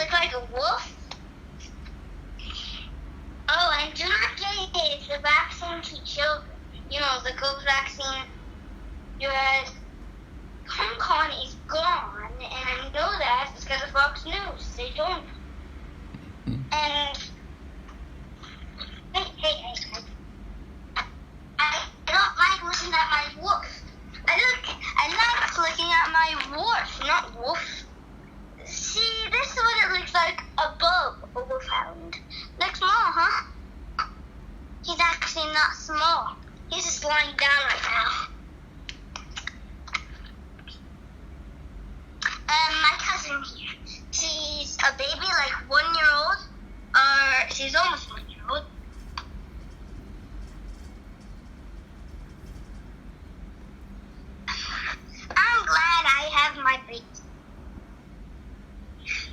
look like a wolf? Oh, and do not get the vaccine to children. You know, the COVID vaccine. Your Hong Kong is gone, and I know that because of Fox News. They don't. And hey. I don't like looking at my wolf. I like looking at my wolf, not wolf. See, this is what it looks like above a wolfhound. Looks small, huh? He's actually not small. He's just lying down right now. My cousin here, she's a baby, like 1 year old, or she's almost 1 year old. I'm glad I have my baby.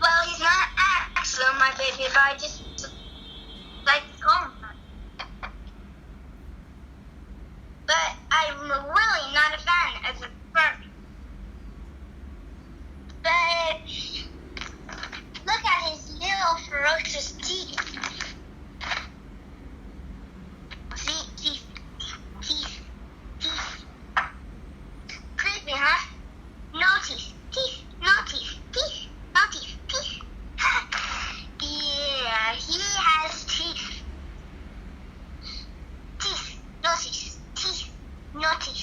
Well, he's not actually my baby, but I just like to call him that. But I'm really not a fan of a furry. But look at his little ferocious teeth. See, teeth. Creepy, huh? No teeth, no teeth. Yeah, he has teeth. No teeth.